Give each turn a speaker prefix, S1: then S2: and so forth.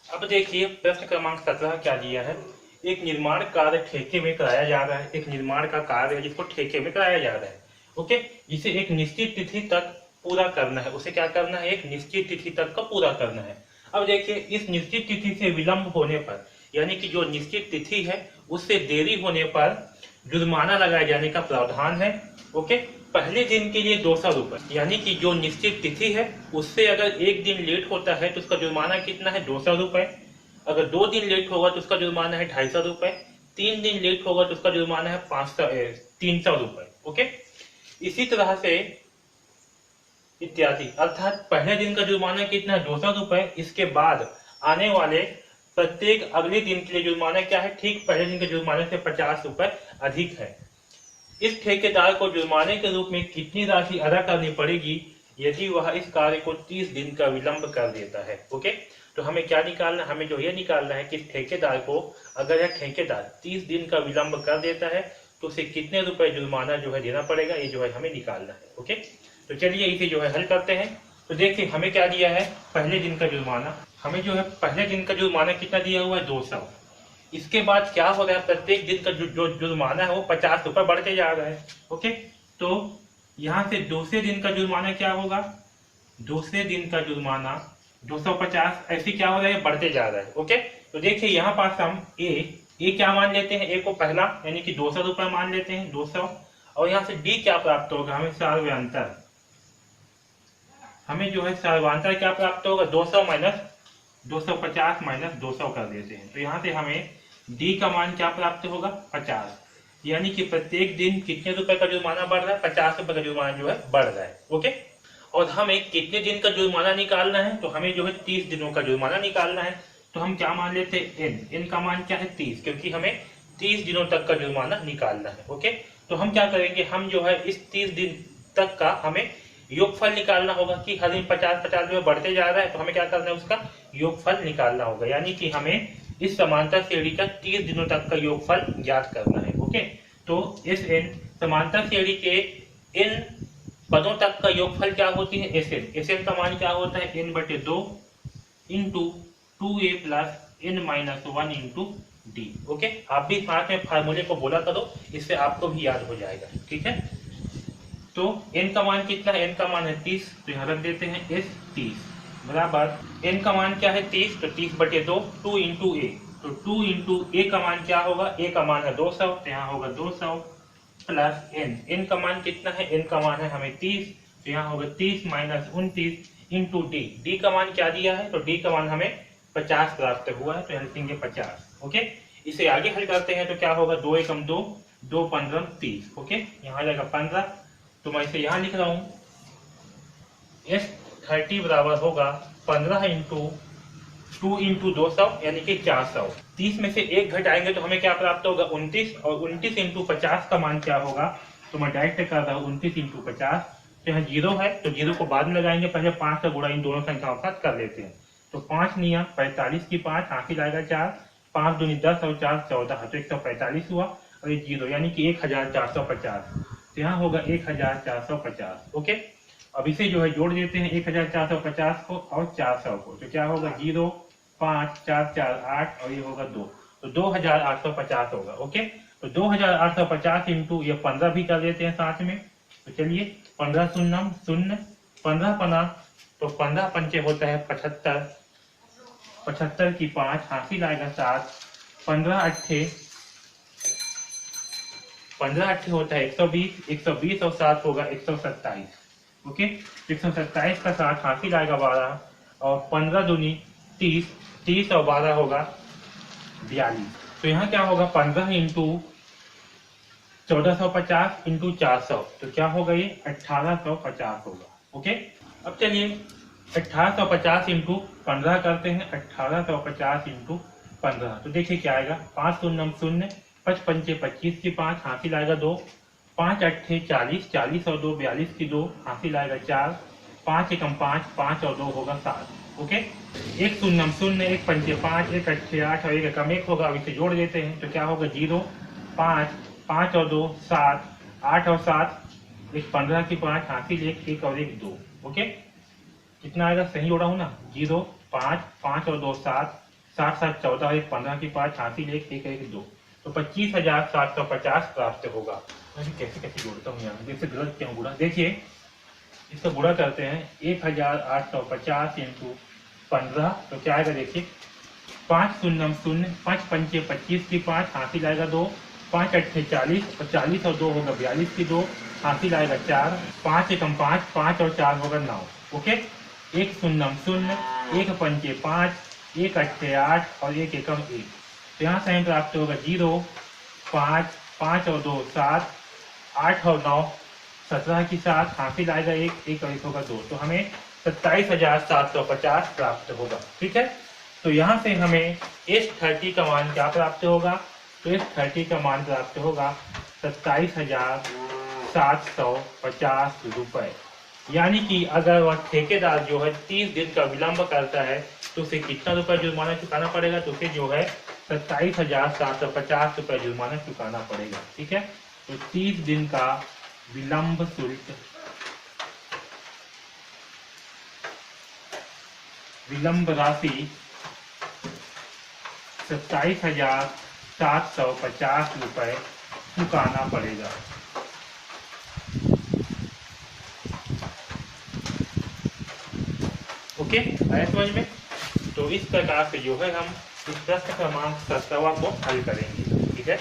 S1: अब देखिए प्रश्न क्रमांक 17 क्या दिया है। एक निर्माण कार्य ठेके में कराया जा रहा है। एक निर्माण का कार्य है जिसको ठेके में कराया जा रहा है। ओके, जिसे एक निश्चित तिथि तक पूरा करना है। उसे क्या करना है? एक निश्चित तिथि तक का पूरा करना है। अब देखिए इस निश्चित तिथि से विलंब होने पर, यानी कि जो निश्चित तिथि है उससे देरी होने पर जुर्माना लगाए जाने का प्रावधान है। ओके, पहले दिन के लिए 200 रुपए, यानी कि जो निश्चित तिथि है उससे अगर एक दिन लेट होता है तो उसका जुर्माना कितना है? 200 रुपए। अगर 2 दिन लेट होगा तो उसका जुर्माना है 250 रुपए। 3 दिन लेट होगा तो उसका जुर्माना है 300 रुपए। ओके, इसी तरह से इत्यादि। अर्थात पहले दिन का जुर्माना कितना है? 200 रुपए। इसके बाद आने वाले प्रत्येक अगले दिन के लिए जुर्माना क्या है? ठीक पहले दिन के जुर्माने से 50 रुपए अधिक है। इस ठेकेदार को जुर्माने के रूप में कितनी राशि अदा करनी पड़ेगी यदि वह इस कार्य को 30 दिन का विलंब कर देता है? ओके, तो हमें क्या निकालना? हमें जो ये निकालना है कि ठेकेदार को, अगर यह ठेकेदार 30 दिन का विलंब कर देता है तो उसे कितने रुपए जुर्माना जो है देना पड़ेगा, ये जो है हमें निकालना है। ओके, तो चलिए इसे जो है हल करते हैं। तो देखिए हमें क्या दिया है? पहले दिन का जुर्माना। हमें जो है पहले दिन का जुर्माना कितना दिया हुआ है? 200। इसके बाद क्या हो रहा है? प्रत्येक दिन का जो जुर्माना है वो 50 रुपए बढ़ते जा रहा है। ओके, तो यहाँ से दूसरे दिन का जुर्माना क्या होगा? दूसरे दिन का जुर्माना 250, ऐसे क्या हो रहा है? बढ़ते जा रहा है। ओके, तो देखिए यहाँ पास हम ए क्या मान लेते हैं? ए को पहला यानी कि 200 रुपए मान लेते हैं, 200। और यहाँ से डी क्या प्राप्त होगा? हमें सार्वयांतर, हमें जो है सार्वयांतर क्या प्राप्त होगा? 200 माइनस 250 माइनस 200 कर देते हैं। तो यहाँ से हमें डी का मान क्या प्राप्त होगा? 50। यानी कि प्रत्येक दिन कितने रुपए का जुर्माना बढ़ रहा है? 50 रुपए का जुर्माना जो है बढ़ रहा है। ओके, और हमें कितने दिन का जुर्माना निकालना है? तो हमें जो है 30 दिनों का जुर्माना निकालना है। तो हम क्या मान लेते हैं? एन का मान क्या है? 30, क्योंकि हमें 30 दिनों तक का जुर्माना निकालना है। ओके, तो हम क्या करेंगे? हम जो है इस 30 दिन तक का हमें योगफल निकालना होगा कि हर दिन 50-50 रुपए बढ़ते जा रहा है, तो हमें क्या करना है? उसका योगफल निकालना होगा। यानी कि हमें इस समांतर श्रेणी का 30 दिनों तक का योगफल ज्ञात करना है। ओके, तो इस एन समांतर श्रेणी के इन पदों तक का योगफल क्या होती है? S N. एस एन का मान क्या होता है? n/2 into 2a plus n minus 1 into D. Okay, आप भी साथ में फार्मूले को बोला करो, इससे आपको भी याद हो जाएगा। ठीक है, तो n का मान कितना है? n का मान है 30, तो यहाँ रख देते हैं s 30 बराबर n का मान क्या है? 30, तो 30/2 2 इंटू ए। तो 2 इंटू ए का मान क्या होगा? ए का मान है 200, तो यहाँ होगा 200 प्लस n का मान कितना है? n का मान है हमें 30, तो यहाँ होगा 30 माइनस 29 इंटू डी। डी का मान क्या दिया है? तो डी का मान हमें 50 प्राप्त हुआ है, तो यहाँ लिखेंगे 50। ओके, इसे आगे हल करते हैं तो क्या होगा? 2 एकम 2, 2 15 30। ओके, यहाँ आ जाएगा 15। तो मैं इसे यहाँ लिख रहा हूँ S30 बराबर होगा 15 इंटू 2 इंटू 200 यानी कि 400। 30 में से एक घटाएंगे तो हमें क्या प्राप्त होगा? 29। और 29 इंटू 50 का मान क्या होगा? तो मैं डायरेक्ट कर रहा हूँ 29 इंटू 50। तो यहाँ 0 है तो 0 को बाद में लगाएंगे, पहले 5 का गुणा इन दोनों संख्याओं का कर लेते हैं। तो 5 निया 45 की 5 हासिल आएगा 4, 5 दूनी 10 और 4 14, तो 145 हुआ। और ये 0 यानी कि 1450, तो यहाँ होगा 1450। ओके, अब इसे जो है जोड़ देते हैं 1450 को और 400 को, तो क्या होगा? 0 5 4 4 8 और ये होगा 2, तो 2850 होगा। ओके, तो 2850 इंटू ये 15 भी कर देते हैं साथ में। तो चलिए 15 शून्य शून्य, 15 पना, तो 15 पंचे होता है 75, 75 की 5 हासिल आएगा 7, 15 अट्ठे होता है 120, 120 और 7 होगा 127। ओके, 127 का 7 हासिल आएगा 12, और 15 दूनी 30, 30 और 12 होगा 42। तो यहाँ क्या होगा? 15 इंटू 1450 इंटू 400, तो क्या होगा? ये 1850 होगा। ओके, अब चलिए 1850 इंटू 15 करते हैं। 1850 इंटू 15, तो देखिए क्या आएगा? 5 शून्य शून्य, 5 पंचे 25 की 5 हासिल आएगा 2, 5 अट्ठे 40, 40 और 2 42 की 2 हासिल आएगा 4, 5 एकम 5, 5 और 2 होगा 7। ओके, 1 शून्य शून्य, 1 पंचे 5, 1 अट्ठे 8 और 1 एकम 1 होगा। अब इसे जोड़ देते हैं तो क्या होगा? 0 5, 5 और 2 7, 8 और 7, 1 15 की 5 हासिल 1, 1 और 1 2। ओके, कितना आएगा? सही जोड़ा हूँ ना? 0 5, 5 और 2 7, 7 7 14 और 15 की 5 हासिल 1 1 1 2, तो 25,750 प्राप्त होगा। मैं कैसे कैसे जोड़ता हूँ यहाँ, जैसे गलत क्यों गुणा, देखिए इसका गुणा करते हैं 1850 इंटू 15, तो क्या आएगा देखिए 5 शून्य शून्य, 5 पंचे 25 की 5 हासिल आएगा 2, 5 अट्ठे 40 और 40 और 2 होगा 42 की 2 हासिल आएगा 4, 5 एकम 5, 5 और 4 होगा 9। ओके, 1 शून्य शून्य, 1 पंचे 5, 1 अट्ठे 8 और 1 एकम 1, तो यहाँ से हमें प्राप्त होगा 0, 5, 5 और 2 7, 8 और 9 17 की 7 हासिल आएगा 1, 1 और 1 होगा 2, तो हमें 27,750 प्राप्त होगा। ठीक है, तो यहाँ से हमें S30 का मान क्या प्राप्त होगा, तो S30 का मान प्राप्त होगा 27,750 रुपए। यानी कि अगर वह ठेकेदार जो है 30 दिन का विलंब करता है तो उसे कितना रुपए जुर्माना चुकाना पड़ेगा, तो उसे जो है 27,750 रुपए जुर्माना चुकाना पड़ेगा। ठीक है, तो 30 दिन का विलंब शुल्क, विलंब राशि 27,750 रुपए चुकाना पड़ेगा। ओके, आया समझ में? तो इस प्रकार से जो है हम इस प्रश्न क्रमांक 17 को हल करेंगे। ठीक है।